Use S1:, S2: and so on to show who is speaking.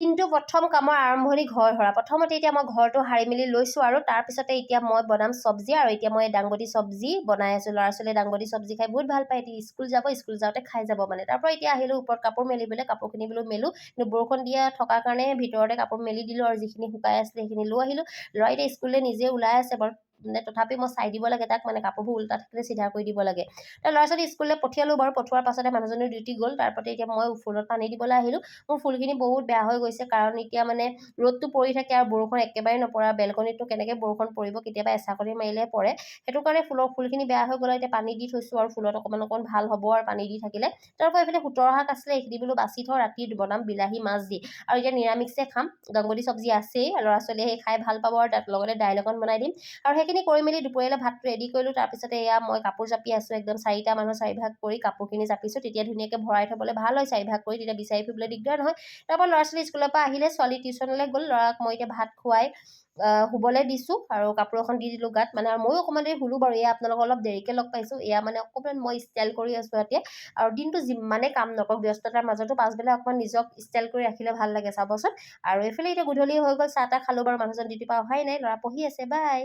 S1: কিন্তু প্ৰথম কামৰ আৰম্ভণি ঘৰ সৰা। প্ৰথমতে এতিয়া মই ঘৰটো সাৰি মেলি লৈছোঁ আৰু তাৰপিছতে এতিয়া মই বনাম চব্জি আৰু এতিয়া মই দাংবডি চব্জি বনাই আছোঁ। ল'ৰা ছোৱালীয়ে দাংবডি চব্জি খাই বহুত ভাল পায়। এতিয়া স্কুল যাব, স্কুল যাওঁতে খাই যাব মানে। তাৰপৰা এতিয়া আহিলোঁ ওপৰত কাপোৰ মেলিবলৈ, কাপোৰখিনি বোলো মেলোঁ। কিন্তু বৰষুণ দিয়া থকাৰ কাৰণে ভিতৰতে কাপোৰ মেলি দিলোঁ আৰু যিখিনি শুকাই আছিলে সেইখিনি লৈ আহিলোঁ। ল'ৰা এতিয়া স্কুললৈ নিজে ওলাই আছে বাৰু, মানে তথাপি মই চাই দিব লাগে তাক, মানে কাপোৰবোৰ উল্টা থাকিলে চিধা কৰি দিব লাগে। ল'ৰা ছোৱালী স্কুললৈ পঠিয়ালোঁ বাৰু, পঠোৱাৰ পাছতে মানুহজনীৰ ডিউটি গ'ল। তাৰপৰা এতিয়া মই ফুলত পানী দিবলৈ আহিলোঁ। মোৰ ফুলখিনি বহুত বেয়া হৈ গৈছে, কাৰণ এতিয়া মানে ৰ'দটো পৰি থাকে আৰু বৰষুণ একেবাৰে নপৰা। বেলকনিতটো কেনেকৈ বৰষুণ পৰিব, কেতিয়াবা এচাকনি মাৰিলে পৰে। সেইটো কাৰণে ফুলখিনি বেয়া হৈ গ'ল। এতিয়া পানী দি থৈছোঁ আৰু ফুলত অকণমান ভাল হ'ব আৰু পানী দি থাকিলে। তাৰপৰা এইফালে সোতৰ শাক আছিলে, এইখিনি বোলো বাচি থওঁ, ৰাতি বনাম বিলাহী মাছ দি। আৰু এতিয়া নিৰামিষে খাম, দাংবডি চব্জি আছেই, ল'ৰা ছোৱালীয়ে সেই খাই ভাল পাব আৰু তাত লগতে দাইল অকণ বনাই দিম। আৰু সেইখিনি কৰি মেলি দুপৰীয়ালৈ ভাতটো ৰেডি কৰিলোঁ। তাৰপিছতে এয়া মই কাপোৰ জাপি আছোঁ, একদম 4টা মানুহ 4 ভাগ কৰি কাপোৰখিনি জাপিছোঁ। তেতিয়া ধুনীয়াকৈ ভৰাই থ'বলৈ ভাল হয় 4 ভাগ কৰি, তেতিয়া বিচাৰি ফুৰিবলৈ দিগদাৰ নহয়। তাৰপৰা ল'ৰা ছোৱালী স্কুলৰ পৰা আহিলে, ছোৱালী টিউশ্যনলৈ গ'ল, ল'ৰাক মই এতিয়া ভাত খুৱাই শুবলৈ দিছোঁ আৰু কাপোৰ এখন দি দিলোঁ গাত মানে। আৰু ময়ো অকণমান দেৰি শুলোঁ বাৰু। এয়া আপোনালোকক অলপ দেৰিকৈ লগ পাইছোঁ। এয়া মানে অকণমান মই ষ্টাইল কৰি আছোঁ এতিয়া। আৰু দিনটো যিমানে কাম নকৰক, ব্যস্ততাৰ মাজতো পাছবেলা অকণমান নিজক ষ্টাইল কৰি ৰাখিলে ভাল লাগে চাবচোন। আৰু এইফালে এতিয়া গধূলি হৈ গ'ল, চাহ তাহ খালোঁ বাৰু, মানুহজন ডিউটিৰ পৰা অহাই নাই, ল'ৰা পঢ়ি আছে। বাই।